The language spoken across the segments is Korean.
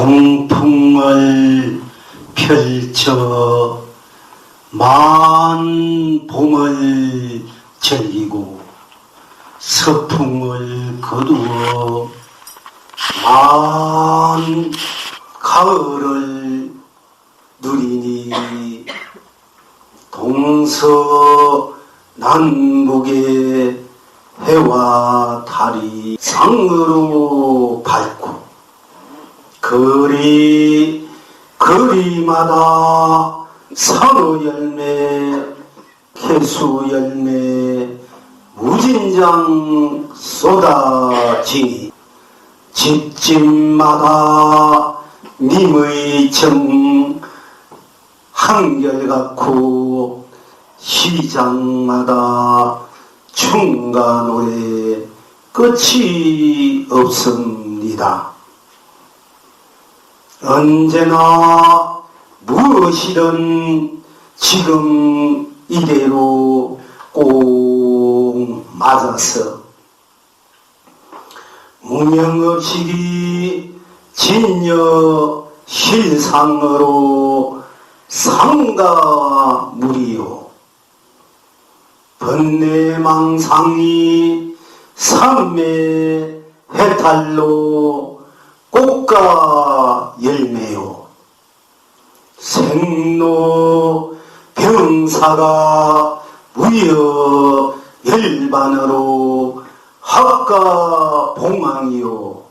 동풍을 펼쳐 만 봄을 즐기고 서풍을 거두어 만 가을을 누리니 동서남북의 해와 달이 상으로 밝고 거리마다 산호 열매, 개수 열매, 무진장 쏟아지니 집집마다 님의 정 한결같고 시장마다 춤과 노래 끝이 없습니다. 언제나 무엇이든 지금 이대로 꼭 맞아서 무명업식이 진여 실상으로 상가무리요 번뇌망상이 삼매 해탈로 꽃가 열매요 생로 병사가 무여 열반으로 학가 봉황이요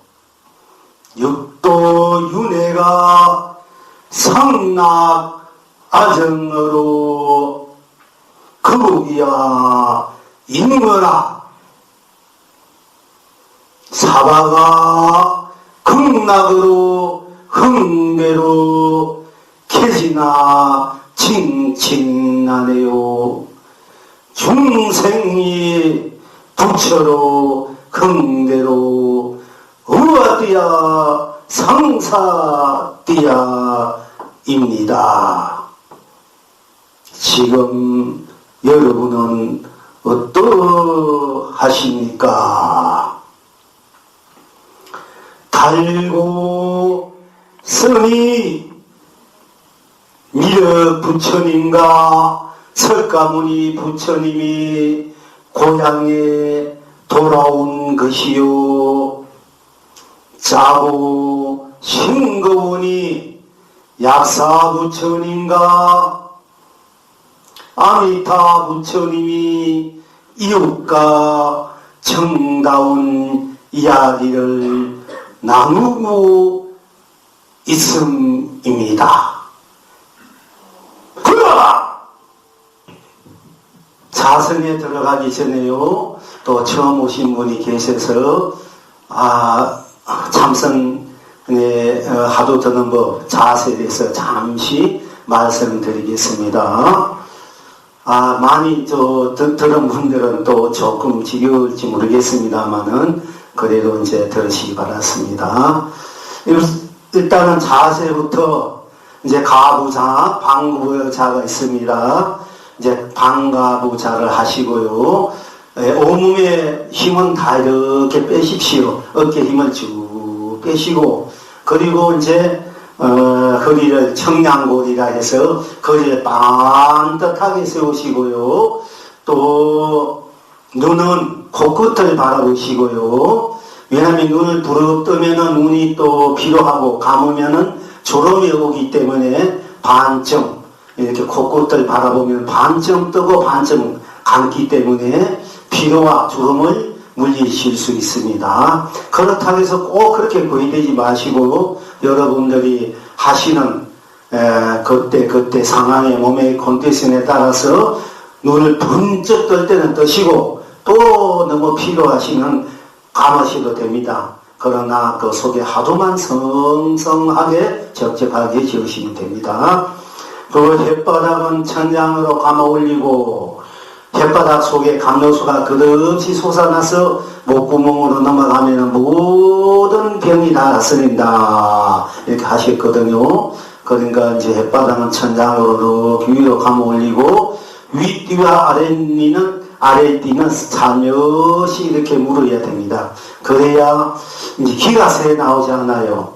육도 윤회가 상락 아정으로 거북이야 인거라 사바가 극락으로 흥대로 캐지나 칭칭하네요 중생이 부처로 흥대로 의화띠야 상사띠야입니다. 지금 여러분은 어떠하십니까? 달고 쓰니 미륵 부처님과 석가모니 부처님이 고향에 돌아온 것이요 자고 싱거우니 약사 부처님과 아미타 부처님이 이웃과 정다운 이야기를 나누고 있음입니다. 그러나 자성에 들어가기 전에요 또 처음 오신 분이 계셔서 참선에 하도 드는 법 자세에 대해서 잠시 말씀드리겠습니다. 많이 들은 분들은 또 조금 지겨울지 모르겠습니다만은 그래도 이제 들으시기 바랐습니다. 일단은 자세부터 이제 가부자, 방부자가 있습니다. 이제 방가부자를 하시고요. 온몸에 힘은 다 이렇게 빼십시오. 어깨 힘을 쭉 빼시고, 그리고 이제, 허리를 청량고리라 해서 거리를 반듯하게 세우시고요. 또, 눈은 코끝을 바라보시고요. 왜냐하면 눈을 부릅뜨면은 눈이 또 피로하고 감으면은 졸음이 오기 때문에 반쯤 이렇게 코끝을 바라보면 반쯤 뜨고 반쯤 감기 때문에 피로와 졸음을 물리실 수 있습니다. 그렇다고 해서 꼭 그렇게 고이되지 마시고 여러분들이 하시는 그때 상황의 몸의 컨디션에 따라서 눈을 번쩍 뜰 때는 뜨시고 또 너무 피로하시면 감으셔도 됩니다. 그러나 그 속에 하도만 성성하게 적적하게 지으시면 됩니다. 그 햇바닥은 천장으로 감아 올리고 햇바닥 속에 감로수가 끝없이 솟아나서 목구멍으로 넘어가면 모든 병이 다 낫습니다. 이렇게 하셨거든요. 그러니까 이제 햇바닥은 천장으로 위로 감아 올리고 윗뒤와 아랫뒤는 살며시 이렇게 물어야 됩니다. 그래야 이제 기가 새 나오지 않아요.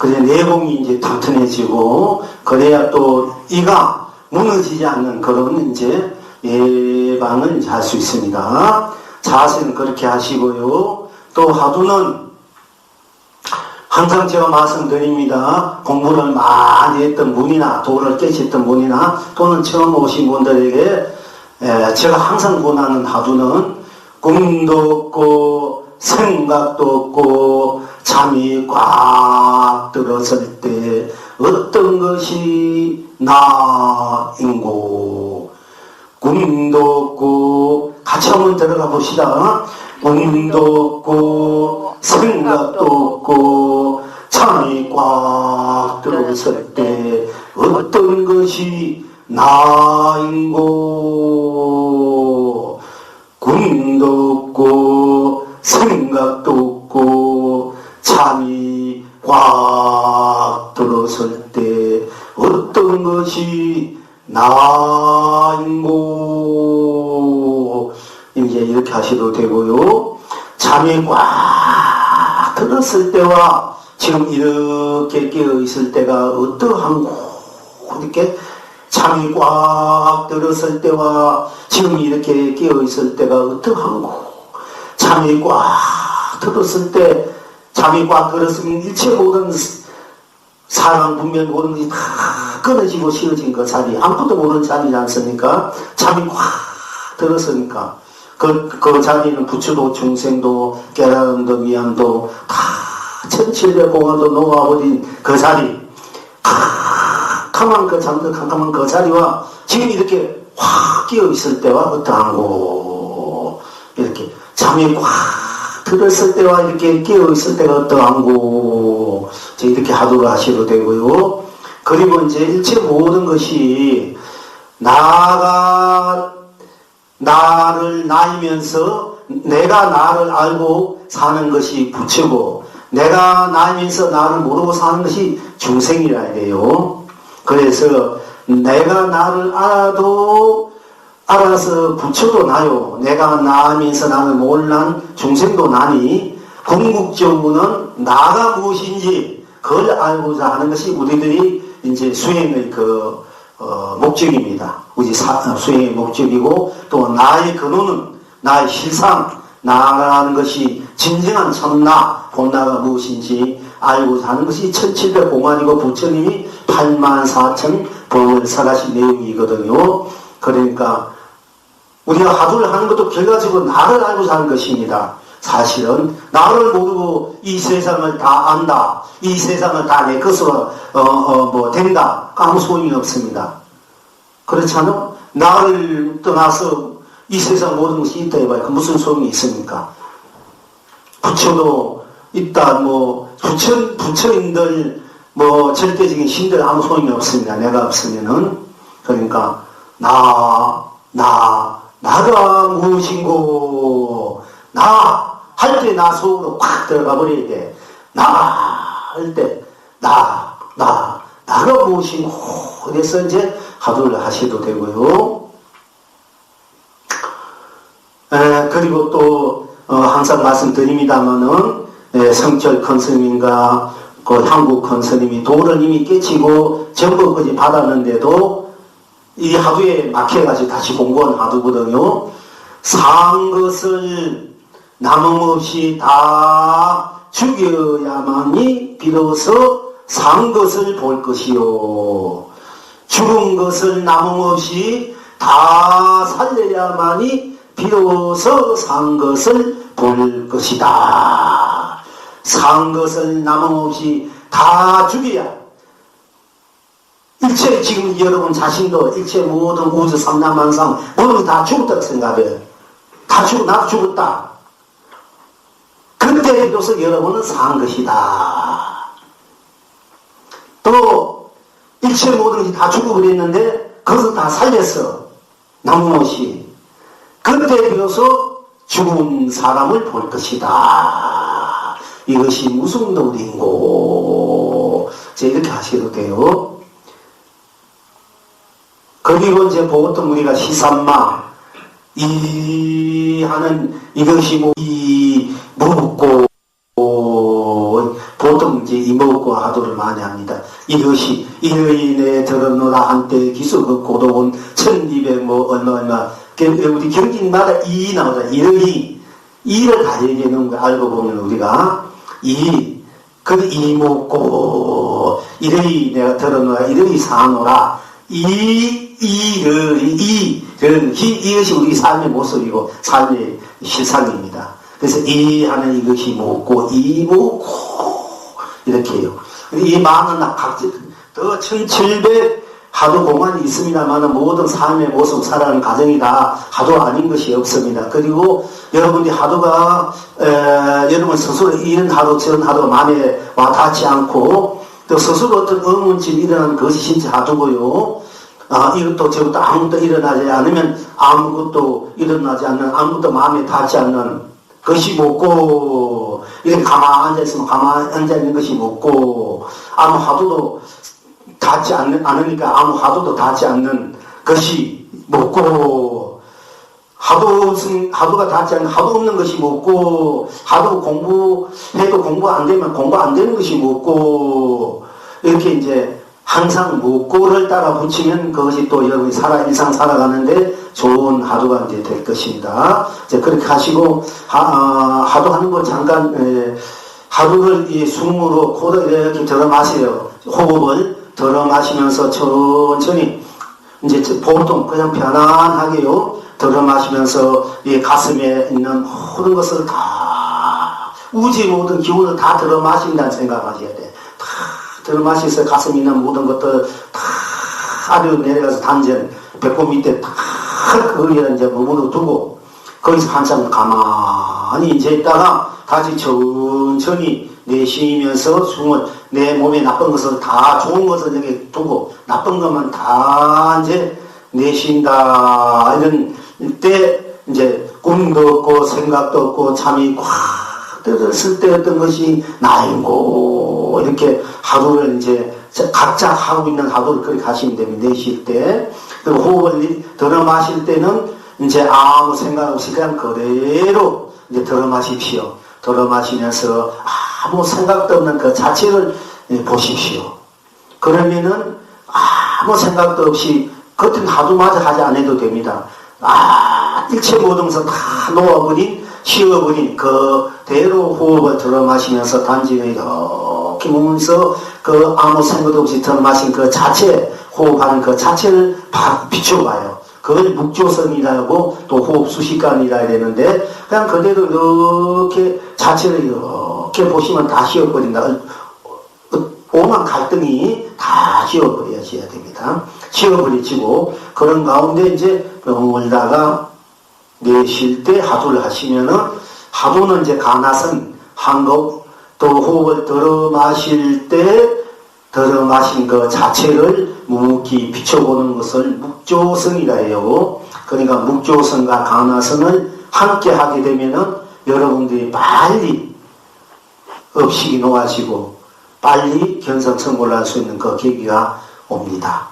그래 내공이 이제 튼튼해지고 그래야 또 이가 무너지지 않는 그런 이제 예방을 할 수 있습니다. 자세는 그렇게 하시고요. 또 하두는 항상 제가 말씀드립니다. 공부를 많이 했던 분이나 도를 깨쳤던 분이나 또는 처음 오신 분들에게 제가 항상 권하는 하두는 꿈도 없고 생각도 없고 잠이 꽉 들었을 때 어떤 것이 나인고 꿈도 없고 같이 한번 들어가 봅시다. 꿈도 없고 생각도 없고 잠이 꽉 들었을 때 어떤 것이 나인고 꿈도 없고 생각도 없고 잠이 꽉 들었을 때 어떤 것이 나인고 이제 이렇게 하셔도 되고요. 잠이 꽉 들었을 때와 지금 이렇게 깨어 있을 때가 어떠한고 이렇게 잠이 꽉 들었을 때와 지금 이렇게 깨어 있을 때가 어떠한고 잠이 꽉 들었을 때 잠이 꽉 들었으면 일체 모든 사랑 분별 모든 것이 다 끊어지고 쉬어진 그 자리 아무것도 모르는 자리지 않습니까? 잠이 꽉 들었으니까 그 자리는 부처도 중생도 깨달음도 미암도 다 천칠백 공안도 놓아버린 그 자리 캄캄한 그 잠들 캄캄한 그 자리와 지금 이렇게 확 끼어 있을 때와 어떠한고 이렇게 잠이 꽉 들었을 때와 이렇게 끼어 있을 때가 어떠한고 이렇게 하도록 하셔도 되고요. 그리고 이제 일체 모든 것이 나를 나이면서 내가 나를 알고 사는 것이 부처고 내가 나이면서 나를 모르고 사는 것이 중생이라 해요. 그래서 내가 나를 알아서 부처도 나요. 내가 나면서 나를 몰란 중생도 나니 궁극적으로는 나가 무엇인지 그걸 알고자 하는 것이 우리들이 이제 수행의 목적입니다. 우리 수행의 목적이고 또 나의 근원은 나의 실상 나라는 것이 진정한 참나 본나가 무엇인지 알고자 하는 것이 1700 공안이고 부처님이 84,000 법을 설하신 내용이거든요. 그러니까 우리가 하두를 하는 것도 결과적으로 나를 알고자 하는 것입니다. 사실은 나를 모르고 이 세상을 다 안다. 이 세상을 다 내 것으로 된다. 아무 소용이 없습니다. 그렇잖아요. 나를 떠나서 이 세상 모든 것이 있다 해봐요. 그 무슨 소용이 있습니까? 부처도 있다. 부처인들 절대적인 신들 아무 소용이 없습니다. 내가 없으면은. 그러니까 나가 무엇인고 나 할 때 나 속으로 콱 들어가 버려야 돼. 나 할 때 나가 무엇인고 그래서 이제 하두를 하셔도 되고요. 그리고 또 항상 말씀드립니다마는 성철 큰 스님과 그 한국 큰 스님이 도를 이미 깨치고 전부까지 받았는데도 이 하두에 막혀가지고 다시 공부한 하두거든요. 산 것을 남음없이 다 죽여야만이 비로소 산 것을 볼 것이요. 죽은 것을 남음없이 다 살려야만이 비로소 산 것을 볼 것이다. 산 것을 남음없이 다 죽여야 일체 지금 여러분 자신도 일체 모든 우주 삼라만상 모든 다 죽었다고 생각해요. 다 죽고 나도 죽었다. 그때 비로소 여러분은 산 것이다. 또 일체 모든 것이 다 죽어버렸는데 그것을 다 살렸어. 남음없이. 그때 비로소 죽은 사람을 볼 것이다. 이것이 무슨 도리인고 이렇게 하셔도 돼요. 그리고 이제 보통 우리가 시산마 하는 이것이 묻고 보통 이제 이목과 하도를 많이 합니다. 이것이 이의인에 들었노라 한때 기수 그 고독은 1200 뭐 얼마 우리 경진마다 이 나오잖아. 이를 다 얘기해 놓은 거 알고 보면 우리가 그 이목고 이의 내가 들었노라 이의 사노라 이것이 우리 삶의 모습이고 삶의 실상입니다. 그래서 이 하는 이것이 목고 이목고 이렇게 해요. 이 많은 각지 더 1700 하도 공간이 있습니다만 모든 삶의 모습 살아가는 가정이 다 하도 아닌 것이 없습니다. 그리고 여러분들이 하도가 여러분 스스로 이런 하도 저런 하도가 마음에 와 닿지 않고 또 스스로 어떤 의문점이 일어나는 것이 진짜 하도고요. 이것도 저것도 아무것도 일어나지 않으면 아무것도 일어나지 않는 아무것도 마음에 닿지 않는 것이 목고 이렇게 가만히 앉아있으면 가만히 앉아있는 것이 목고 아무 하도도 닿지 않으니까 아무 하도도 닿지 않는 것이 목고 하도가 닿지 않는 하도 없는 것이 목고 하도 공부해도 공부 안 되면 공부 안 되는 것이 목고 이렇게 이제 항상 목고를 따라 붙이면 그것이 또 여러분이 일상 살아가는데 좋은 하도가 이제 될 것입니다. 이제 그렇게 하시고 하도 하는 거 잠깐 하도를 이 숨으로 코로 이렇게 들어 마세요. 호흡을 들어 마시면서 천천히 이제 보통 그냥 편안하게요. 들어 마시면서 이 가슴에 있는 모든 것을 다 우주의 모든 기운을 다 들어 마신다는 생각하셔야 돼. 다 들어 마시면서 가슴에 있는 모든 것들 다 아래로 내려가서 단전 배꼽 밑에 다 거기에 이제 머무르 두고 거기서 한참 가만히 이제 있다가 다시 천천히 내쉬면서 숨을 내 몸에 나쁜 것을 다 좋은 것을 여기 두고 나쁜 것만 다 이제 내쉰다. 이런 때 이제 꿈도 없고 생각도 없고 잠이 꽉 들었을 때 어떤 것이 나인고 이렇게 하루를 이제 각자 하고 있는 하루를 그렇게 하시면 됩니다. 내쉴 때. 그리고 호흡을 들어 마실 때는 이제 아무 생각 없이 그냥 그대로 이제 들어 마십시오. 들어 마시면서 아무 생각도 없는 그 자체를 보십시오. 그러면은 아무 생각도 없이 겉은 하도마저 하지 않아도 됩니다. 일체 모든 것을 다 놓아버린 쉬어버린 그대로 호흡을 들어 마시면서 단지에 이렇게 몸에서 그 아무 생각도 없이 들어 마신 그 자체 호흡하는 그 자체를 비춰봐요. 그걸 묵조성이라고 또 호흡 수식관이라 해야 되는데 그냥 그대로 이렇게 자체를 이렇게 보시면 다 쉬어버린다. 오만 갈등이 다 쉬어버려야 됩니다. 쉬어버리시고 그런 가운데 이제 머물다가 내쉴 때 하도를 하시면은 하도는 이제 가나선 한곡 또 호흡을 들어 마실 때 들어 마신 그 자체를 묵묵히 비춰보는 것을 묵조성이라 해요. 그러니까 묵조성과 가나성을 함께 하게 되면은 여러분들이 빨리 업식이 놓아지고 빨리 견성성불을 할 수 있는 그 계기가 옵니다.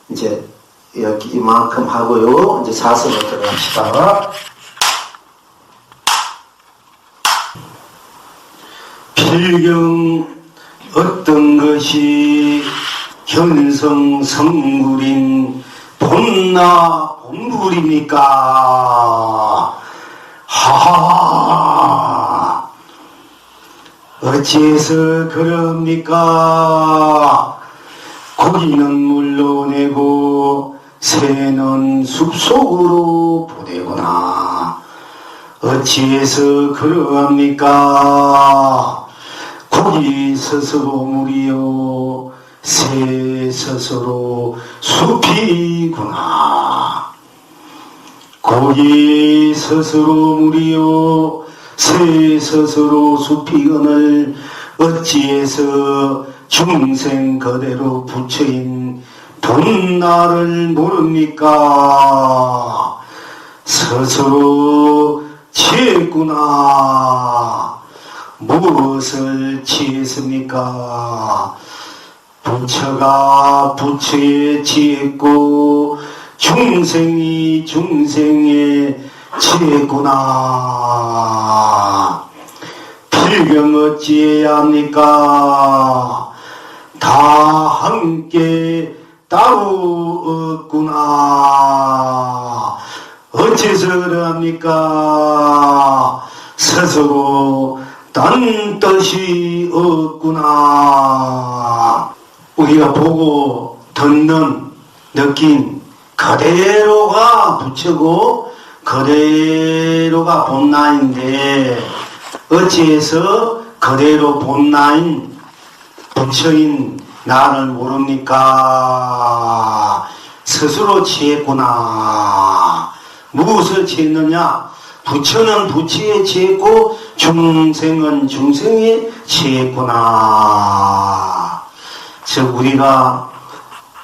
이제 이렇게 이만큼 하고요. 이제 자세로 들어갑시다. 필경 어떤 것이 견성성불인 본나 본불입니까? 하하 어찌해서 그럽니까? 고기는 물러내고 새는 숲속으로 보내구나. 어찌해서 그러합니까? 고기 스스로 물이요 새 스스로 숲이구나. 고기 스스로 물이요 새 스스로 숲이거늘 어찌해서 중생 그대로 부처인 본나를 모릅니까? 스스로 취했구나. 무엇을 취했습니까? 부처가 부처에 취했고 중생이 중생에 취했구나. 지금 어찌해야 합니까? 다 함께 따로 없구나. 어째서 그러합니까? 스스로 딴 뜻이 없구나. 우리가 보고 듣는 느낀 그대로가 부처고 그대로가 본나인데 어찌해서 그대로 본나인 부처인 나를 모릅니까? 스스로 취했구나. 무엇을 취했느냐? 부처는 부처에 취했고 중생은 중생에 취했구나. 즉 우리가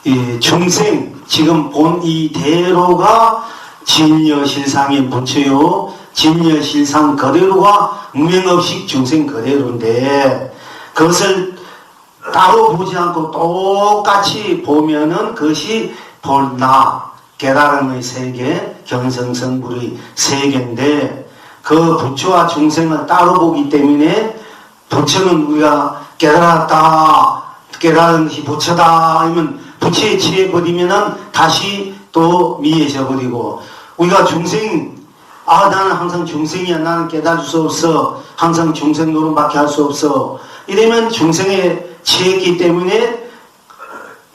이 중생 지금 본 이 대로가 진여실상인 부처요. 진여실상 그대로가 무명업식 중생 그대로인데 그것을 따로 보지 않고 똑같이 보면은 그것이 본나 깨달음의 세계, 견성성불의 세계인데 그 부처와 중생을 따로 보기 때문에 부처는 우리가 깨달았다, 깨달은 것이 부처다 하면 부처에 취해버리면은 다시 또 미해져버리고 우리가 중생, 나는 항상 중생이야, 나는 깨달을 수 없어, 항상 중생 노릇밖에 할 수 없어 이러면 중생에 취했기 때문에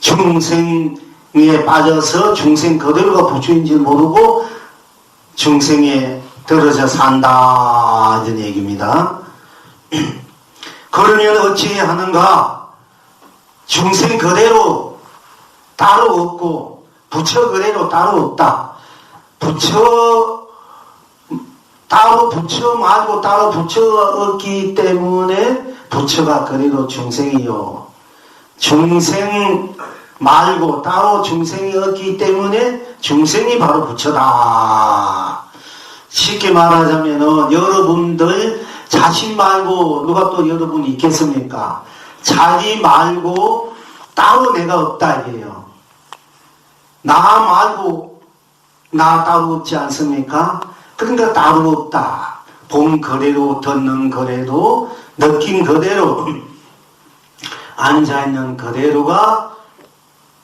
중생에 빠져서 중생 그대로가 부처인지 모르고 중생에 떨어져 산다 이런 얘기입니다. 그러면 어찌해야 하는가? 중생 그대로 따로 없고 부처 그대로 따로 없다. 부처 말고 따로 부처가 없기 때문에 부처가 그대로 중생이요. 중생 말고 따로 중생이 없기 때문에 중생이 바로 부처다. 쉽게 말하자면은 여러분들 자신 말고 누가 또 여러분이 있겠습니까? 자기 말고 따로 내가 없다 이게요. 나 말고 나 따로 없지 않습니까? 그러니까 따로 없다. 본 그대로, 듣는 그대로, 느낀 그대로, 앉아있는 그대로가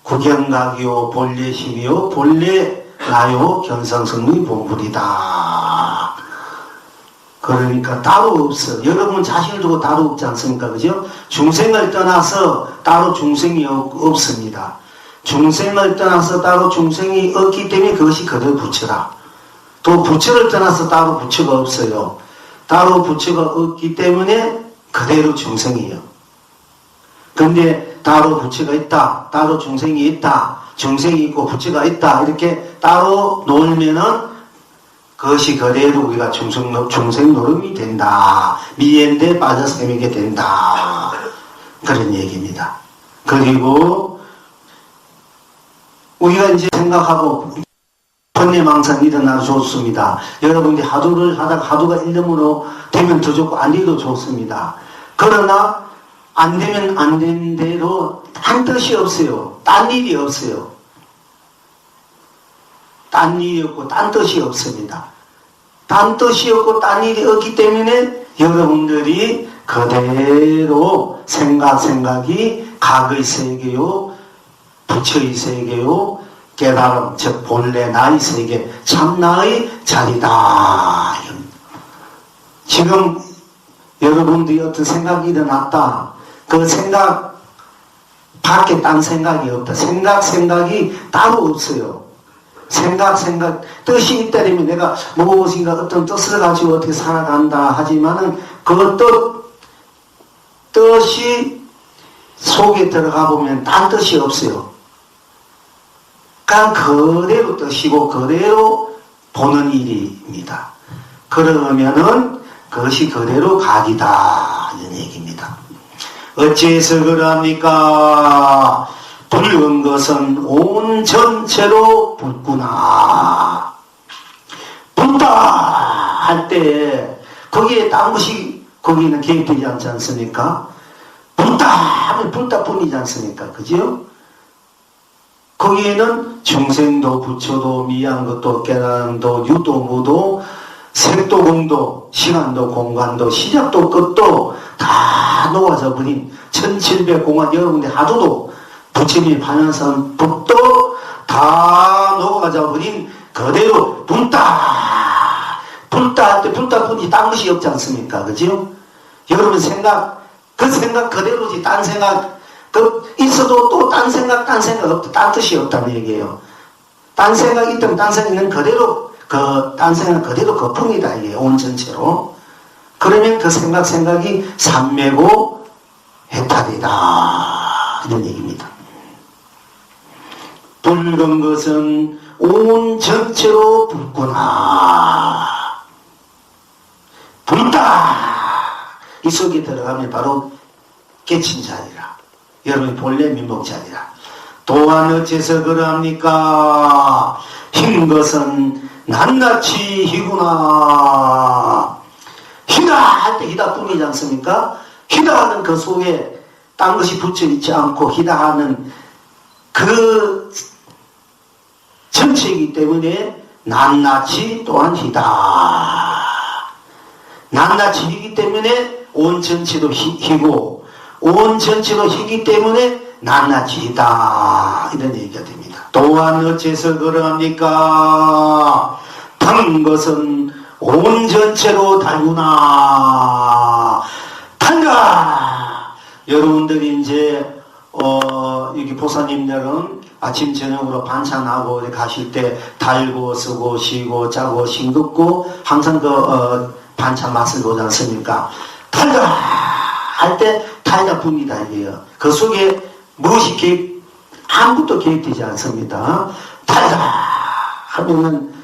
구경각이요, 본래심이요, 본래 나요, 견성성의 본불이다. 그러니까 따로 없어. 여러분 자신을 두고 따로 없지 않습니까? 그죠? 중생을 떠나서 따로 중생이 없습니다. 중생을 떠나서 따로 중생이 없기 때문에 그것이 그대로 부처다. 또 부처를 떠나서 따로 부처가 없어요. 따로 부처가 없기 때문에 그대로 중생이에요. 그런데 따로 부처가 있다, 따로 중생이 있다, 중생이 있고 부처가 있다 이렇게 따로 놀면은 그것이 그대로 우리가 중생 노름이 된다. 미엔데 빠져서 헤매게 된다. 그런 얘기입니다. 그리고 우리가 이제 생각하고 번뇌망상 일어나도 좋습니다. 여러분들이 하도를 하다가 하도가 일념으로 되면 더 좋고 안 돼도 좋습니다. 그러나 안 되면 안 되는 대로 딴 뜻이 없어요. 딴 일이 없어요. 딴 일이 없고 딴 뜻이 없습니다. 딴 뜻이 없고 딴 일이 없기 때문에 여러분들이 그대로 생각이 각의 세계요, 부처의 세계요, 깨달음, 즉 본래 나의 세계, 참나의 자리다. 지금 여러분들이 어떤 생각이 일어났다. 그 생각 밖에 딴 생각이 없다. 생각이 따로 없어요. 생각 뜻이 있다면 내가 무엇인가 어떤 뜻을 가지고 어떻게 살아간다 하지만은 그 뜻이 속에 들어가 보면 딴 뜻이 없어요. 그냥 그대로 뜻이고 그대로 보는 일입니다. 그러면은 그것이 그대로 각이다 이런 얘기입니다. 어째서 그러합니까? 붉은 것은 온 전체로 붉구나. 붉다 할 때 거기에 딴 것이 거기는 개입되지 않지 않습니까? 붉다 하면 붉다 뿐이지 않습니까? 그죠? 거기에는 중생도 부처도 미양것도 깨달음도 유도 무도 색도 공도 시간도 공간도 시작도 끝도 다 녹아져 버린 1700공안 여러분들 하도도 부처님이 반연선 법도 다 녹아져 버린 그대로 불다 할 때 불다 뿐이 딴 것이 없지 않습니까? 그죠? 여러분 그 생각 그대로지 딴 생각 있어도 또 딴 생각 딴 뜻이 없다는 얘기예요. 딴 생각 있든 딴 생각 있는 그대로 딴 생각 그대로 거품이다 이게 온 전체로. 그러면 그 생각이 삼매고 해탈이다 이런 얘기입니다. 붉은 것은 온 전체로 붉구나. 붉다. 이 속에 들어가면 바로 깨친 자리라. 여러분이 본래 민목자리라. 또한 어째서 그러합니까? 흰 것은 낱낱이 희구나. 희다 할 때 희다 뿐이지 않습니까? 희다 하는 그 속에 딴 것이 붙여 있지 않고 희다 하는 그 전체이기 때문에 낱낱이 또한 희다. 낱낱이 희기 때문에 온 전체도 희고 온 전체도 희기 때문에 낱낱이 희다 이런 얘기가 됩니다. 또한 어째서 그러합니까? 단 것은 온 전체로 달구나. 달가. 여러분들이 이제 여기 보사님들은 아침 저녁으로 반찬하고 가실 때 달고 쓰고 쉬고 짜고 싱겁고 항상 반찬 맛을 보지 않습니까? 달다 할 때 달다 뿐이다 이게요. 그 속에 무엇이 아무것도 개입되지 않습니다. 달다 하면은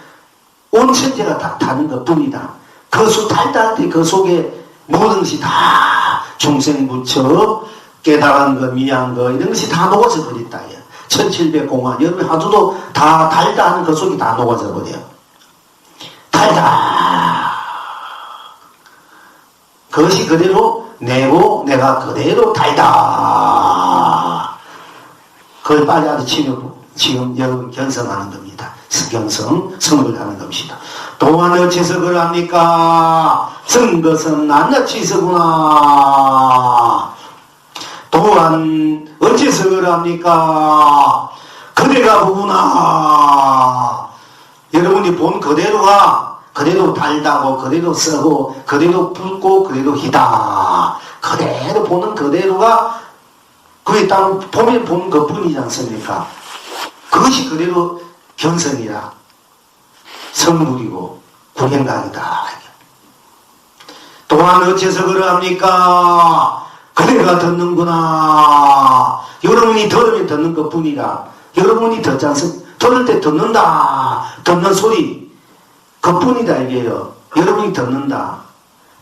온 천체가 다 다는 것 뿐이다. 달다 할 때 그 속에 모든 것이 다 중생부처 깨달은 거 미한 거 이런 것이 다 녹아져 버렸다. 1700공안 여러분 하도도 다 달다 하는 그 속이 다 녹아져 버려요. 달다. 그것이 그대로 내고 내가 그대로 달다. 그걸 빨리 알아치려고 지금 여러분 견성하는 겁니다. 성을 하는 겁니다. 또한 어째서 그러합니까? 쓴 것은 낱낱이 서구나. 또한 어째서 그러합니까? 그대가 보구나. 여러분이 본 그대로가 그대로 달다고 그대로 쓰고 그대로 붉고 그대로 희다. 그대로 보는 그대로가 그게 딱 보면 보는 것뿐이지 않습니까? 그것이 그대로 견성이라 성불이고 구행각이다. 또한 어째서 그러합니까? 그대가 듣는구나. 여러분이 들으면 듣는 것뿐이라. 여러분이 듣지 않습니까? 들을 때 듣는다. 듣는 소리 그뿐이다 이게요. 여러분이 듣는다.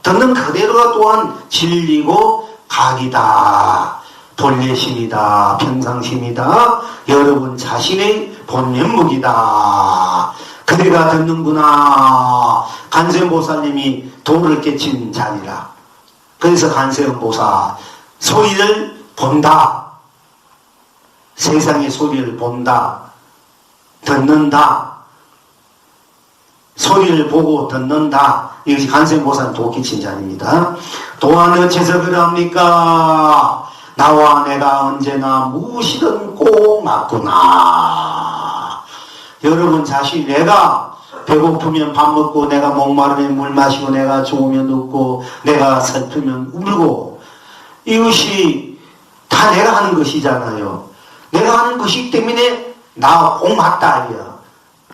듣는 그대로가 또한 진리고 각이다. 본래심이다. 평상심이다. 여러분 자신의 본면목이다. 그대가 듣는구나. 간세음보살님이 도를 깨친 자리라. 그래서 간세음보살 소리를 본다. 세상의 소리를 본다. 듣는다. 소리를 보고 듣는다. 이것이 간세음보살 도 깨친 자리입니다. 또한 어째서 그러합니까? 나와 내가 언제나 무엇이든 꼭 맞구나. 여러분 자신 내가 배고프면 밥 먹고 내가 목마르면 물 마시고 내가 좋으면 웃고 내가 슬프면 울고 이것이 다 내가 하는 것이잖아요. 내가 하는 것이기 때문에 나 꼭 맞다 이거야.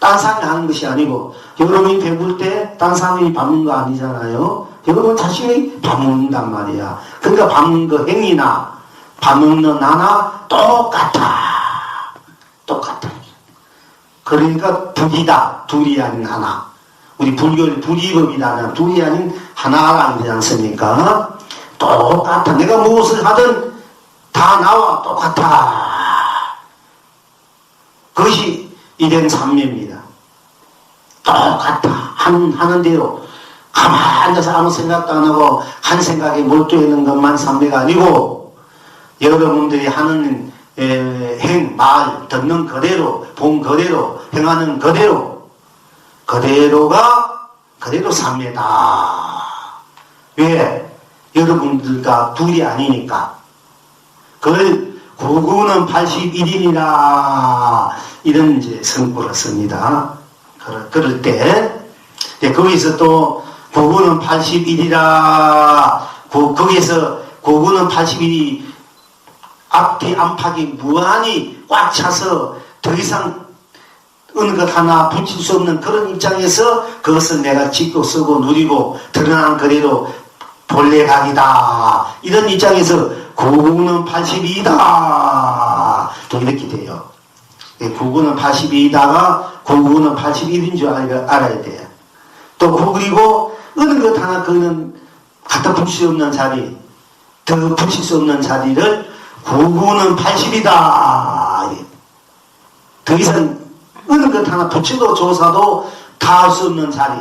딴 사람이 하는 것이 아니고 여러분이 배고플 때 딴 사람이 밥 먹는 거 아니잖아요. 여러분 자신이 밥 먹는단 말이야. 그러니까 밥 먹는 거 행위나 밥 먹는 나나 똑같아. 그러니까 둘이다. 둘이 아닌 하나. 우리 불교의 불이법이라는 둘이 아닌 하나라는 거지 않습니까? 똑같아. 내가 무엇을 하든 다 나와 똑같아. 그것이 이된 삼매입니다. 똑같아. 하는 대로 가만히 앉아서 아무 생각도 안 하고 한 생각에 몰두해 있는 것만 삼매가 아니고 여러분들이 하는 행, 말, 듣는 그대로, 본 그대로, 행하는 그대로가 그대로 삽니다. 왜? 여러분들과 둘이 아니니까. 그걸 구구는 81인이라 이런 이제 성구를 씁니다. 그럴 때 거기서 또 구구는 81이라 거기서 구구는 81이 앞뒤 안팎이 무한히 꽉 차서 더 이상 어느 것 하나 붙일 수 없는 그런 입장에서 그것을 내가 짓고 쓰고 누리고 드러난 그대로 본래 각이다. 이런 입장에서 구구는 82이다. 또 이렇게 돼요. 구구는 82이다가 구구는 81인 줄 알아야 돼요. 또 그리고 어느 것 하나 그는 갖다 붙일 수 없는 자리, 더 붙일 수 없는 자리를 구구는 80이다. 더 이상 어느 것 하나 붙여도 조사도 다 할 수 없는 자리,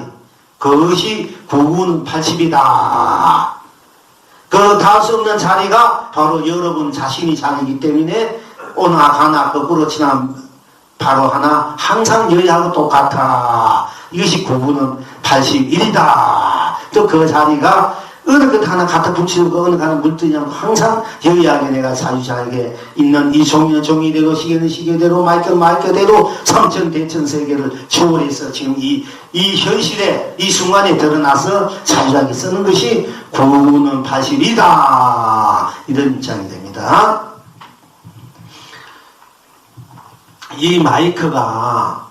그것이 구구는 80이다. 그 다 할 수 없는 자리가 바로 여러분 자신이 자리이기 때문에 오나 가나 거꾸로 지나 바로 하나 항상 여야하고 똑같아. 이것이 구구는 81이다. 또 그 자리가 어느 것 하나 갖다 붙이고 어느 것 하나 물들지 않고 항상 여기하게 내가 자유자에게 있는 이 종이는 종이대로 시계는 시계대로 마이크는 마이크대로 삼천대천세계를 초월해서 지금 이 현실에 이 순간에 드러나서 자유자에게 쓰는 것이 구구는 80이다. 이런 입장이 됩니다. 이 마이크가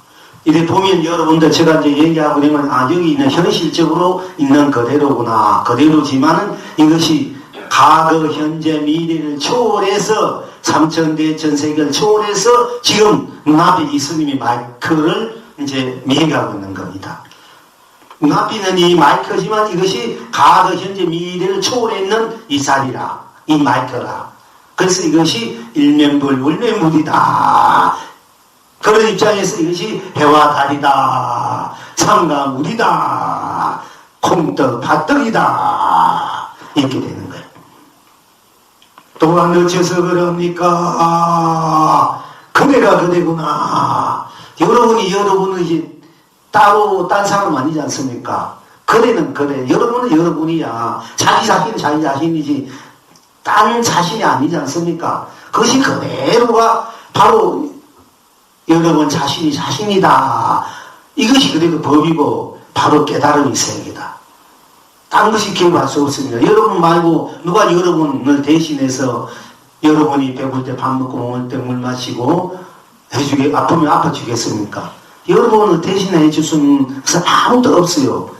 이래 보면 여러분들 제가 이제 얘기하고 그러면 여기 있는 현실적으로 있는 그대로구나. 그대로지만은 이것이 과거, 현재, 미래를 초월해서 삼천대천세계를 초월해서 지금 눈앞에 이 스님이 마이크를 이제 얘기하고 있는 겁니다. 눈앞에 있는 이 마이크지만 이것이 과거, 현재, 미래를 초월했는 이 자리라. 이 마이크라. 그래서 이것이 일면불울면물이다. 그런 입장에서 이것이 해와 달이다. 산과 물이다. 콩떡, 팥떡이다. 이렇게 되는 거예요. 또한 어째서 그럽니까? 그대가 그대구나. 여러분이 여러분의 따로 딴 사람 아니지 않습니까? 그대는 그대. 여러분은 여러분이야. 자기 자신은 자기 자신이지. 딴 자신이 아니지 않습니까? 그것이 그대로가 바로 여러분 자신이 자신이다. 이것이 그래도 법이고 바로 깨달음이 세계다. 딴 것이 기억할 수 없습니다. 여러분 말고 누가 여러분을 대신해서 여러분이 배고플 때 밥 먹고 먹을 때 물 마시고 해주게 아프면 아파주겠습니까? 여러분을 대신해 줄 수는 아무도 없어요.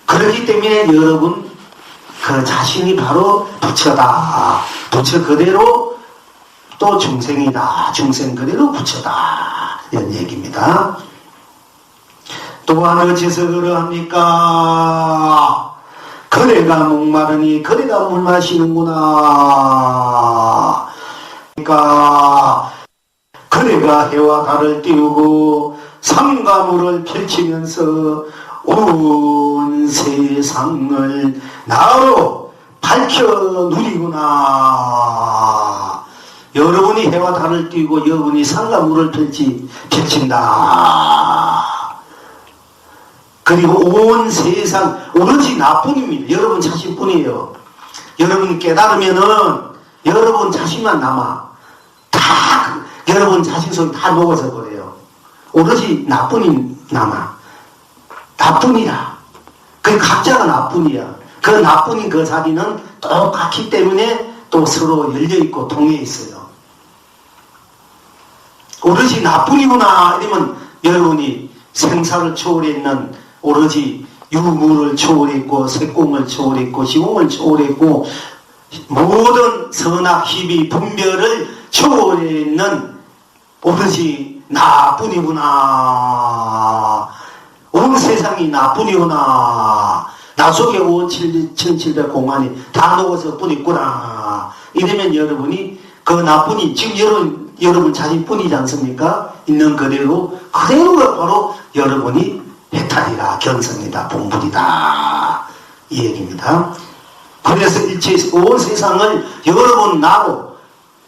그렇기 때문에 여러분 그 자신이 바로 부처다. 부처 그대로 또 중생이다. 중생 그대로 부처다. 이런 얘기입니다. 또한 어째서 그러합니까? 그대가 목마르니 그대가 물 마시는구나. 그러니까 그대가 해와 달을 띄우고 산과 물을 펼치면서 온 세상을 나로 밝혀 누리구나. 여러분이 해와 달을 띄우고 여러분이 산과 물을 펼친다. 그리고 온 세상 오로지 나뿐입니다. 여러분 자신뿐이에요. 여러분이 깨달으면은 여러분 자신만 남아. 다 여러분 자신 속에 다 녹아져 버려요. 오로지 나뿐이 남아. 나뿐이라. 그 각자가 나뿐이야. 그 나뿐인 그 자리는 똑같기 때문에 또 서로 열려있고 통해 있어요. 오로지 나뿐이구나 이러면 여러분이 생사를 초월했는 오로지 유무를 초월했고 색공을 초월했고 시공을 초월했고 모든 선악 희비 분별을 초월했는 오로지 나뿐이구나. 온 세상이 나뿐이구나. 나 속에 온 1700 공안이 다 녹아서 뿐이구나. 이러면 여러분이 그 나뿐이 지금 여러분 자신뿐이지 않습니까? 있는 그대로가 바로 여러분이 해탈이라 견성이다 본불이다 이 얘기입니다. 그래서 일체 온 세상을 여러분 나로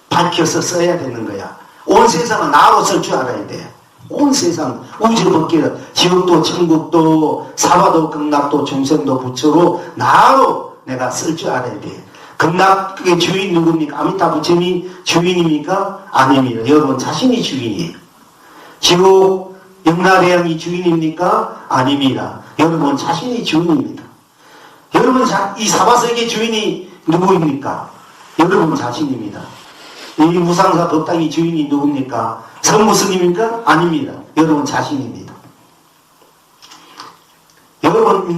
밝혀서 써야 되는 거야. 온 세상은 나로 쓸 줄 알아야 돼. 온 세상 우주 밖에 지옥도 천국도 사바도 극락도 중생도 부처로 나로 내가 쓸 줄 알아야 돼. 극락의 주인 누굽니까? 아미타 부처님이 주인입니까? 아닙니다. 여러분 자신이 주인이에요. 지옥 영라대왕이 주인입니까? 아닙니다. 여러분 자신이 주인입니다. 여러분 이 사바세계 주인이 누구입니까? 여러분 자신입니다. 이 무상사 법당의 주인이 누굽니까? 성무스님입니까? 아닙니다. 여러분 자신입니다. 여러분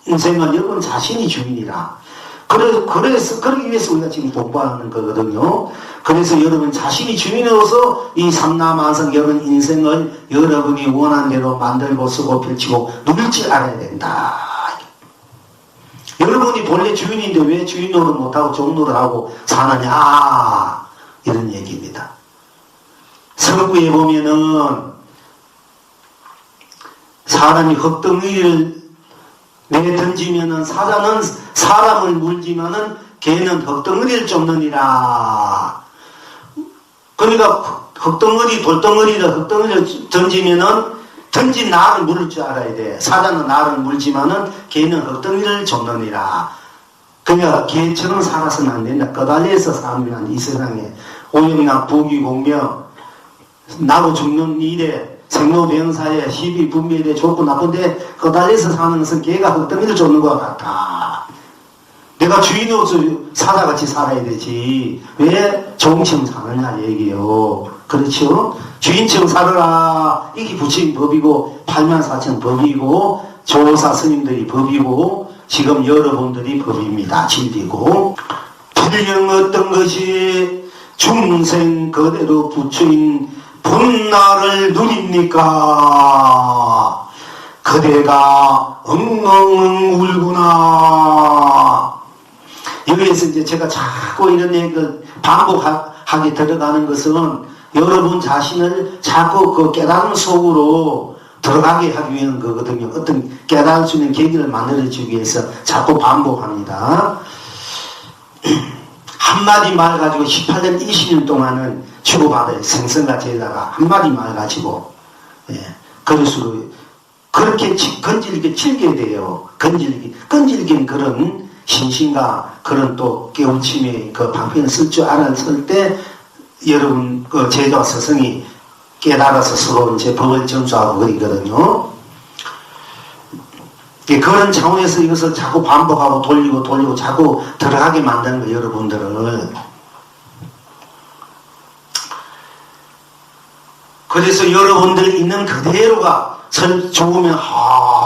인생은 여러분 자신이 주인이라. 그러기 위해서 우리가 지금 공부하는 거거든요. 그래서 여러분 자신이 주인으로서 이 삼라만상 여러분 인생을 여러분이 원하는 대로 만들고 쓰고 펼치고 누릴 줄 알아야 된다. 여러분이 본래 주인인데 왜 주인 노릇 못하고 종노릇 하고 사느냐, 이런 얘기입니다. 서구에 보면은 사람이 흙덩이를 내던지면은 사자는 사람을 물지만은 개는 흙덩어리를 쫓느니라. 그러니까 흙덩어리를 던지면은 던진 나를 물을 줄 알아야 돼. 사자는 나를 물지만은 개는 흙덩이를 쫓느니라. 그러니까 개처럼 살아서는 안 된다. 거달려서 사는 이 세상에 오염락 부귀공명 나고 죽는 일에 생로병사에 시비 분별에 좋고 나쁜데 거달려서 사는 것은 개가 흙덩이를 쫓는 것 같아. 내가 주인으로서 사자같이 살아야 되지. 왜 종처럼 사느냐 얘기요. 그렇죠? 주인처럼 살아라. 이게 부처님 법이고 8만4천 법이고 조사 스님들이 법이고 지금 여러분들이 법입니다. 진리고. 불령 어떤 것이 중생 그대로 부처인 본나를 누립니까? 그대가 엉엉 울구나. 여기에서 이제 제가 자꾸 이런 얘기를 반복하게 들어가는 것은 여러분 자신을 자꾸 그 깨달음 속으로 들어가게 하기 위한 거거든요. 어떤 깨달을 수 있는 계기를 만들어주기 위해서 자꾸 반복합니다. 한마디 말 가지고 18년, 20년 동안은 주고받아요. 생선같이에다가 한마디 말 가지고. 예. 그럴수록 그렇게 건질게 칠게 돼요. 건질긴 그런 신신과 그런 또 깨우침의 그 방편을 쓸 줄 알았을 때 여러분 그 제자와 스승이 깨달아서 서로 이제 법을 전수하고 그러거든요. 그런 차원에서 이것을 자꾸 반복하고 돌리고 자꾸 들어가게 만드는 거예요, 여러분들을. 그래서 여러분들 있는 그대로가 좋으면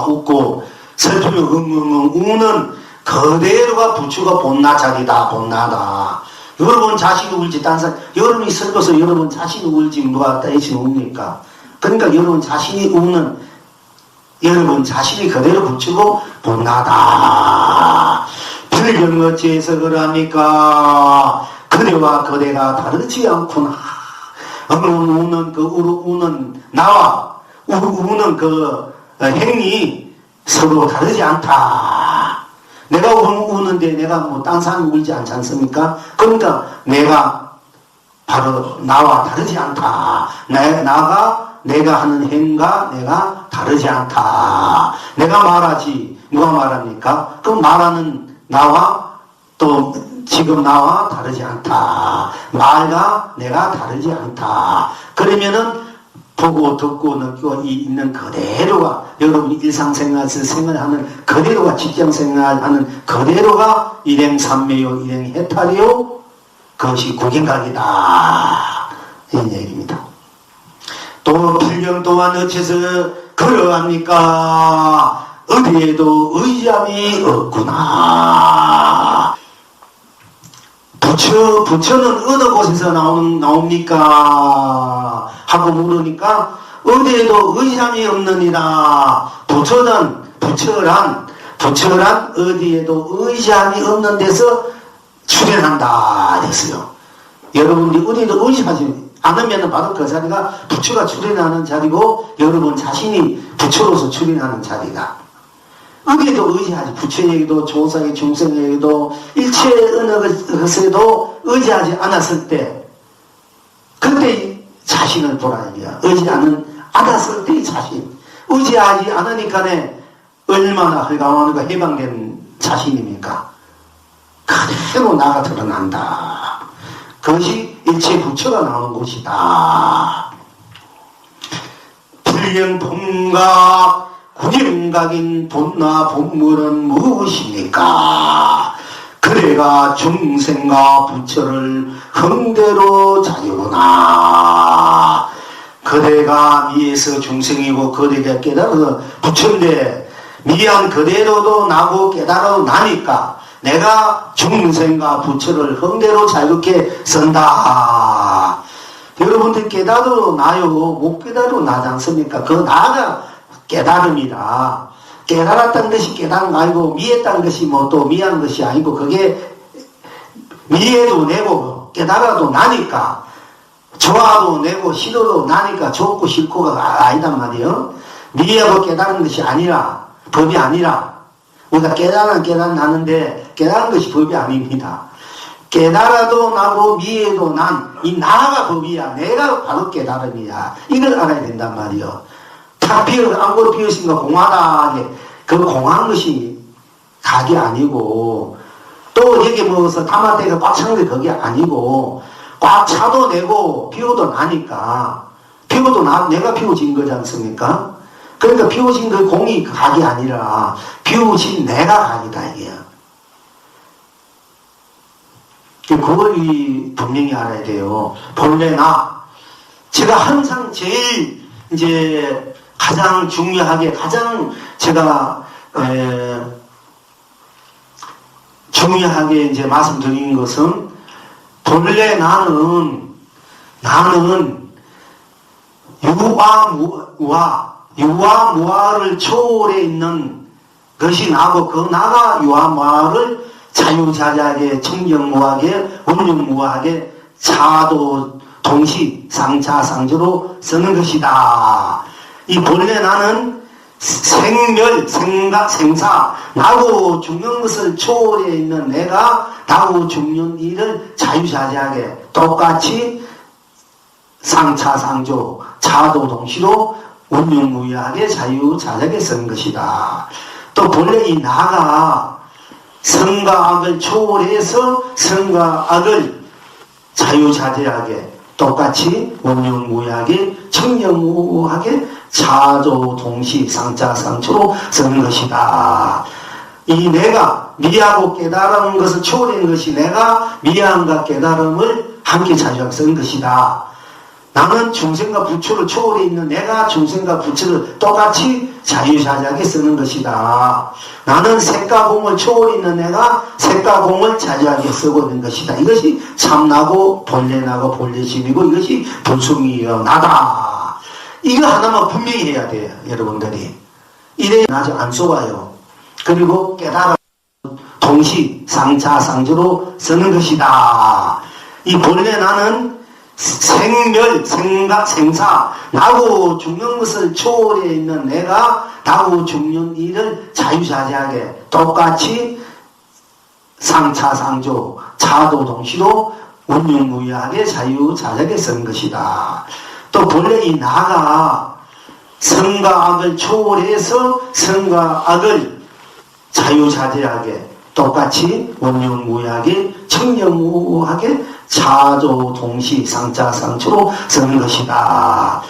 웃고 슬프면 엉엉엉 우는 그대로가 부처가 본나자리다, 본나다. 여러분 자신이 울지, 딴 사람, 여러분이 슬퍼서 여러분 자신이 울지, 누가 대신 웁니까? 그러니까 여러분 자신이 우는, 여러분 자신이 그대로 부처고 본나다. 불경 어찌해서 그러합니까? 그대와 그대가 다르지 않구나. 우는 그 우는 나와 우는 그 행위 서로 다르지 않다. 내가 우는데 내가 뭐 딴 사람이 울지 않지 않습니까? 그러니까 내가 바로 나와 다르지 않다. 내가 하는 행과 내가 다르지 않다. 내가 말하지 누가 말합니까? 그럼 말하는 나와 또 지금 나와 다르지 않다. 말과 내가 다르지 않다. 그러면은 보고 듣고 느끼고 있는 그대로가 여러분이 일상생활에서 생활하는 그대로가 직장생활하는 그대로가 일행삼매요 일행해탈이요 그것이 구경각이다. 이런 얘기입니다. 또 불경 또한 어째서 그러합니까? 어디에도 의지함이 없구나. 부처는 어느 곳에서 나옵니까? 하고 물으니까 어디에도 의지함이 없느니라. 부처란 어디에도 의지함이 없는 데서 출현한다 했어요. 여러분들이 어디에도 의지하지 않으면 바로 그 자리가 부처가 출현하는 자리고 여러분 자신이 부처로서 출현하는 자리다. 어디에도 의지하지, 부처에게도 조사에 중생에게도 일체 어느 것에도 의지하지 않았을 때 그때 자신을 보라 이거야. 의지하는 알았을 때의 자신. 의지하지 않으니까네 얼마나 헐가하는가 해방된 자신입니까? 그대로 나가 드러난다. 그것이 일체 부처가 나오는 곳이다. 불령본각 구령각인 본나 본물은 무엇입니까? 그래가 중생과 부처를 흥대로 자유구나. 그대가 미에서 중생이고 그대가 깨달아서 부처인데 미한 그대로도 나고 깨달아도 나니까 내가 중생과 부처를 흥대로 자유롭게 쓴다. 여러분들 깨달아도 나요, 못 깨달아도 나지 않습니까? 그 나가 깨달음이라. 깨달았다는 것이 깨달은 거 아니고 미했다는 것이 뭐 또 미한 것이 아니고 그게 미해도 내고 깨달아도 나니까 좋아도 내고 싫어도 나니까 좋고 싫고가 아니단 말이에요. 미해하고 깨달은 것이 아니라 법이 아니라 우리가 깨달았는데 깨달은 것이 법이 아닙니다. 깨달아도 나고 미해도 난 이 나가 법이야. 내가 바로 깨달음이야. 이걸 알아야 된단 말이에요. 탁 안고로 피우신가 공하다. 그 공한 것이 각이 아니고 또 여기 먹어서 담아대가 꽉 차는 게 그게 아니고 꽉 차도 내고 피워도 나니까 피워도 내가 피워진 거지 않습니까? 그러니까 피워진 그 공이 각이 아니라 피워진 내가 각이다 이게요. 그걸 분명히 알아야 돼요. 본래 나 제가 항상 제일 이제 가장 중요하게 가장 제가 중요하게 이제 말씀드리는 것은 본래 나는 유와 무아를 초월해 있는 것이 나고 그 나가 유와 무아를 자유자재하게 청정무하게 운영무하게 차도 동시 상차상조로 쓰는 것이다. 이 본래 나는 생멸, 생사, 나고 죽는 것을 초월해 있는 내가 나고 죽는 일을 자유자재하게 똑같이 상차상조, 차도 동시로 운용무효하게 자유자재하게 쓰는 것이다. 또 본래 이 나가 선과 악을 초월해서 선과 악을 자유자재하게 똑같이 운용무효하게 청정무효하게 차조 동시 상차상초로 쓰는 것이다. 이 내가 미하고 깨달은 것을 초월한 것이 내가 미함과 깨달음을 함께 자유하게 쓰는 것이다. 나는 중생과 부처를 초월해 있는 내가 중생과 부처를 똑같이 자유자재하게 쓰는 것이다. 나는 색과 공을 초월해 있는 내가 색과 공을 자유하게 쓰고 있는 것이다. 이것이 참나고 본래나고 본래심이고 이것이 본성이여 나다. 이거 하나만 분명히 해야 돼요. 여러분들이. 이래야 아주 안 속아요. 그리고 깨달아 동시 상차상조로 쓰는 것이다. 이 본래 나는 생멸, 생사, 나고 죽는 것을 초월해 있는 내가 나고 죽는 일을 자유자재하게 똑같이 상차상조, 차도 동시로 운용무효하게 자유자재하게 쓰는 것이다. 또 본래 이 나가 선과 악을 초월해서 선과 악을 자유자재하게 똑같이 운용무효하게 청정무효하게 차조 동시 상차상초로 쓰는 것이다.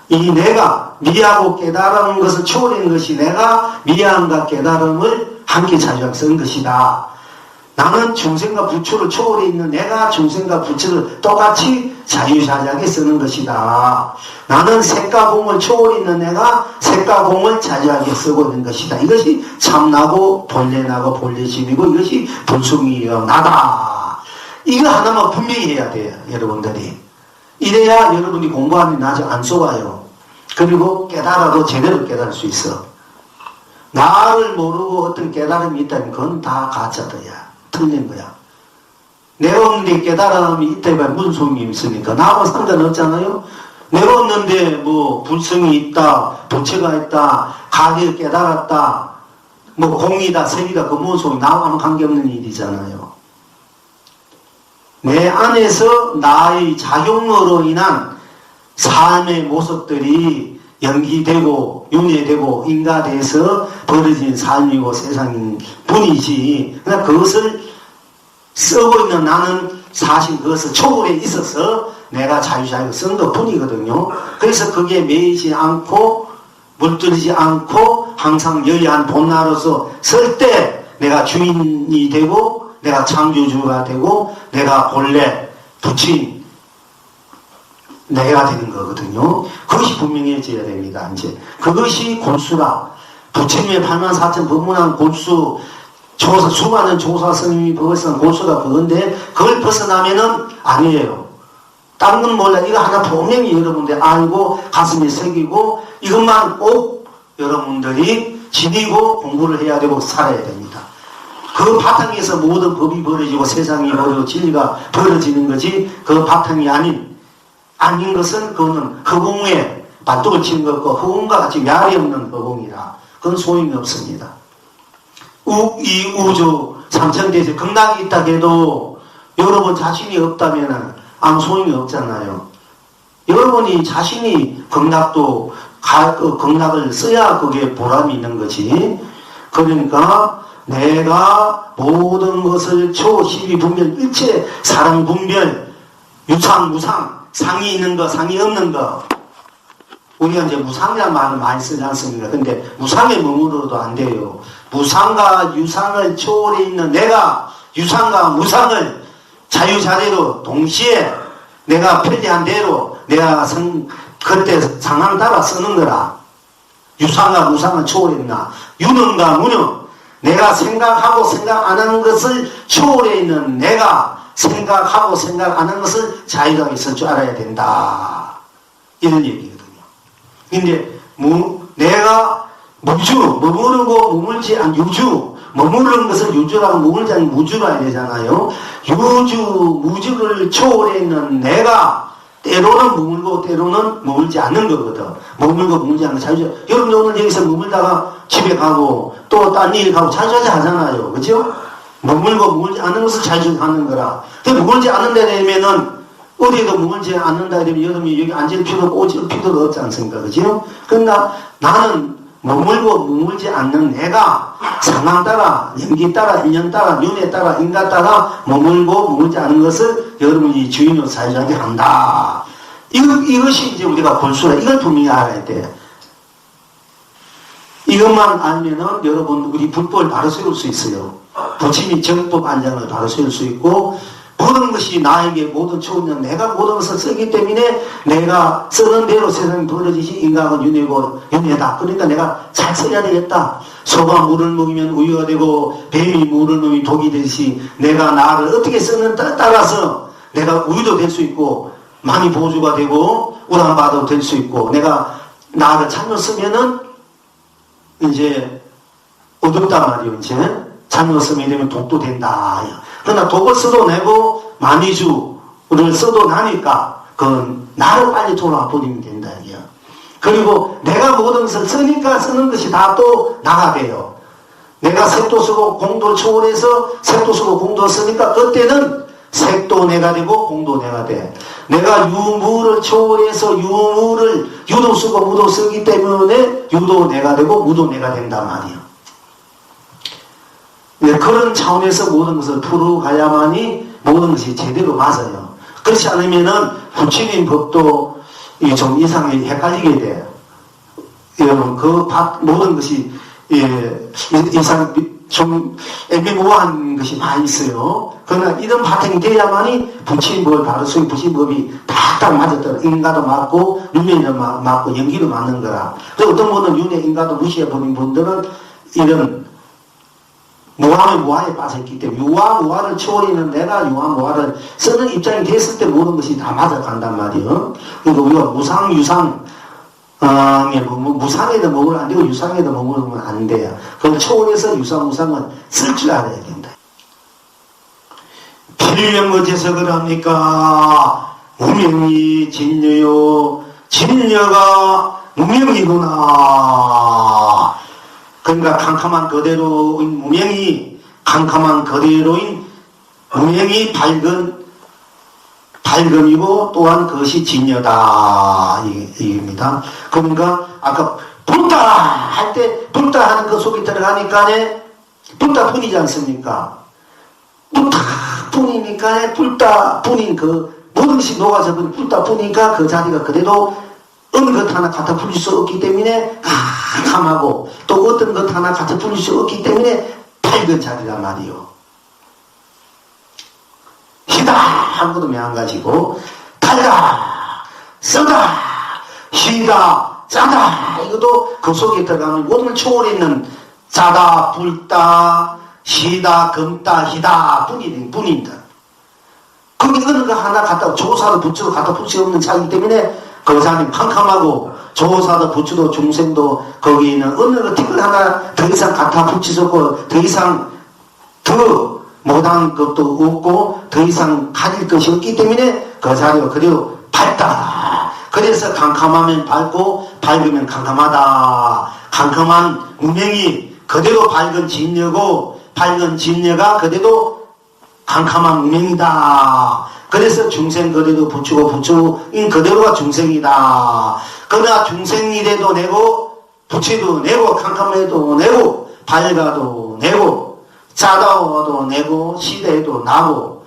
이 내가 미하고 깨달은 것을 초월한 것이 내가 미함과 깨달음을 함께 자유하게 쓰는 것이다. 나는 중생과 부처를 초월해 있는 내가 중생과 부처를 똑같이 자유자재하게 쓰는 것이다. 나는 색과 공을 초월해 있는 내가 색과 공을 자유하게 쓰고 있는 것이다. 이것이 참나고 본래나고 본래심이고 이것이 본성이여 나다. 이거 하나만 분명히 해야 돼요. 여러분들이. 이래야 여러분이 공부하면 아주 안 속아요. 그리고 깨달아도 제대로 깨달을 수 있어. 나를 모르고 어떤 깨달음이 있다면 그건 다 가짜다야. 틀린 거야. 내가 없는데 깨달음이 있다 해봐야 무슨 소용이 있습니까? 나하고 상관없잖아요. 내가 없는데 뭐 불성이 있다, 부처가 있다, 가게 깨달았다, 뭐 공이다, 색이다, 그 무슨 소용, 나하고 아무 관계없는 일이잖아요. 내 안에서 나의 작용으로 인한 삶의 모습들이 연기되고 윤회되고 인가돼서 벌어진 삶이고 세상인 뿐이지, 그러나 그것을 쓰고 있는 나는 사실 그것을 초월에 있어서 내가 자유자유로 쓴 것 뿐이거든요. 그래서 그게 매이지 않고 물들이지 않고 항상 여의한 본나로서 쓸 때 내가 주인이 되고 내가 창조주가 되고 내가 본래 부친 내가 되는 거거든요. 그것이 분명해져야 됩니다. 이제 그것이 골수라. 부처님의 84,000 법문한 골수, 조사, 수많은 조사 스님이 벗어난 골수가 그건데 그걸 벗어나면은 아니에요. 다른 건 몰라. 이거 하나 분명히 여러분들 알고 가슴에 새기고 이것만 꼭 여러분들이 지니고 공부를 해야 되고 살아야 됩니다. 그 바탕에서 모든 법이 벌어지고 세상이 벌어지고 진리가 벌어지는 거지, 그 바탕이 아닌 것은 그거는 허공에 발톱을 치는 것과 허공과 같이 야리 없는 허공이라 그건 소용이 없습니다. 이 우주 삼천대에서 극락이 있다 해도 여러분 자신이 없다면 아무 소용이 없잖아요. 여러분이 자신이 극락을 써야 그게 보람이 있는 거지. 그러니까 내가 모든 것을 초시비 분별 일체 사랑 분별 유상 무상 상이 있는 거 상이 없는 거, 우리가 이제 무상이라는 말을 많이 쓰지 않습니까? 근데 무상에 머무르도 안 돼요. 무상과 유상을 초월해 있는 내가 유상과 무상을 자유자재로 동시에 내가 편리한 대로 내가 그때 상황 따라 쓰는 거라. 유상과 무상을 초월했나. 유능과 무능, 내가 생각하고 생각 안 하는 것을 초월해 있는 내가 생각하고 생각 안 하는 것을 자유하게 있을 줄 알아야 된다. 이런 얘기거든요. 근데 내가 머무르고 머물지 않은 유주, 머무르는 것을 유주라고 머물지 않은 무주라 해야 되잖아요. 무주를 초월해 있는 내가 때로는 머물고 때로는 머물지 않는 거거든. 머물고 머물지 않는 자유자. 여러분 오늘 여기서 머물다가 집에 가고 또 딴 일 가고 자유자재 하잖아요. 그죠? 머물고 머물지 않는 것을 자유자재 하는 거라. 근데 머물지 않는 데 되면은 어디에도 머물지 않는다 되면 여러분이 여기 앉을 필요도 없고 오질 필요도 없지 않습니까? 그죠? 그러나 나는 머물고 머물지 않는 내가 상황 따라, 연기 따라, 인연 따라, 윤회 따라, 인가 따라 머물고 머물지 않는 것을 여러분이 주인으로 자유자재 한다. 이것이 이제 우리가 골수라. 이걸 분명히 알아야 돼. 이것만 알면은 여러분 우리 불법을 바로 세울 수 있어요. 부처님이 정법 안장을 바로 세울 수 있고, 모든 것이 나에게 모든 초원은 내가 모든 것을 쓰기 때문에 내가 쓰는 대로 세상이 벌어지시. 인간은 윤회다. 그러니까 내가 잘 써야 되겠다. 소가 물을 먹이면 우유가 되고 뱀이 물을 먹이면 독이 되듯이 내가 나를 어떻게 쓰는 따라서 내가 우유도 될 수 있고 많이 보조가 되고 우람바도 될 수 있고, 내가 나를 잘못 쓰면은 이제 어둡단 말이에요. 이제 잘못 쓰면 되면 독도 된다. 그러나 독을 써도 내고 만위주를 써도 나니까 그건 나를 빨리 돌아와 버리면 된다. 이게요. 그리고 내가 모든 것을 쓰니까 쓰는 것이 다 또 나가 돼요. 내가 색도 쓰고 공도를 초월해서 색도 쓰고 공도를 쓰니까 그때는 색도 내가 되고 공도 내가 돼. 내가 유무를 초월해서 유도 쓰고 무도 쓰기 때문에 유도 내가 되고 무도 내가 된단 말이에요. 네, 그런 차원에서 모든 것을 풀어가야만이 모든 것이 제대로 맞아요. 그렇지 않으면은 부처님 법도 좀 이상하게 헷갈리게 돼요. 여러분, 모든 것이, 좀 애매모호한 것이 많이 있어요. 그러나 이런 바탕이 돼야만이 부처님 법을 바로 쓰고 부처님 법이 딱딱 맞았더라. 인가도 맞고, 윤회도 맞고, 연기도 맞는 거라. 그래서 어떤 분은 윤회, 인가도 무시해버린 분들은 이런 무아에 빠져있기 때문에 무아를 초월하는 내가 무아를 쓰는 입장이 됐을 때 모든 것이 다 맞아간단 말이에요. 그러니까 우리가 무상, 유상, 무상에도 머물면 안 되고 유상에도 머물면 안 돼요. 그걸 초월해서 유상, 무상은 쓸 줄 알아야 된다. 필명 어째서 그럽니까? 무명이 진여요. 진여가 무명이구나. 그러니까 캄캄한 그대로인 무명이 밝은 밝음이고 또한 그것이 진여다 이겁니다. 그러니까 아까 불다 할 때 불다 하는 그 속에 들어가니까 불다 뿐이지 않습니까? 불다 뿐이니까 불다 뿐인 그 모든 것이 녹아서 불다 뿐이니까 그 자리가 그래도 어느 것 하나 갖다 풀릴 수 없기 때문에 캄캄하고 또 어떤 것 하나 갖다 풀릴 수 없기 때문에 밝은 자리란 말이요. 희다 아무것도 매한가지고 달다 쓰다 희다 짜다 이것도 그 속에 들어가는 모든 걸 초월했는 짜다 불다 시다 금다 희다 뿐입니다. 그럼 이거는 그 하나 갖다 조사도 부처도 갖다 풀 수 없는 차이기 때문에 그 사람이 캄캄하고 조사도 부처도 중생도 거기 있는 어느 것들 하나 더 이상 갖다 붙일 수 없고 더 이상 더 못한 것도 없고 더 이상 가질 것이 없기 때문에 그 자리가 그대로 밝다. 그래서 캄캄하면 밝고 밝으면 캄캄하다. 캄캄한 무명이 그대로 밝은 진여고 밝은 진여가 그대로 캄캄한 무명이다. 그래서 중생 그대로 부처고 부처인 그대로가 중생이다. 그러나 중생이래도 내고 부처도 내고 캄캄해도 내고 밝아도 내고 짜다워도 내고 시대에도 나고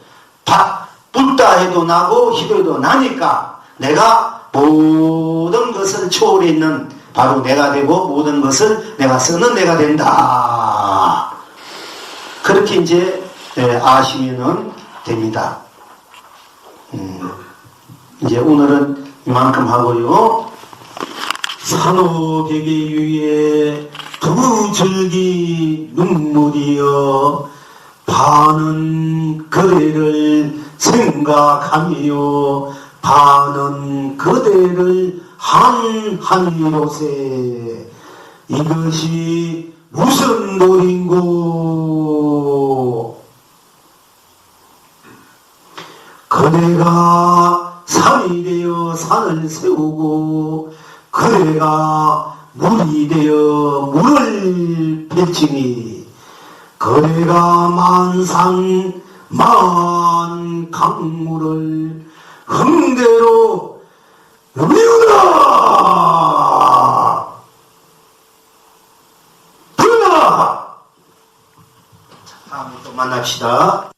불다 해도 나고 희도해도 나니까 내가 모든 것을 초월했는 바로 내가 되고 모든 것을 내가 쓰는 내가 된다. 그렇게 이제 아시면은 됩니다. 이제 오늘은 이만큼 하고요. 산호백의 위에 두 줄기 눈물이여 반은 그대를 생각하며 반은 그대를 한이로세 이것이 무슨 노인고 그대가 산이 되어 산을 세우고 그대가 물이 되어 물을 펼치니 그대가 만산 만 강물을 흥대로 미우라 불러라. 다음에 또 만납시다.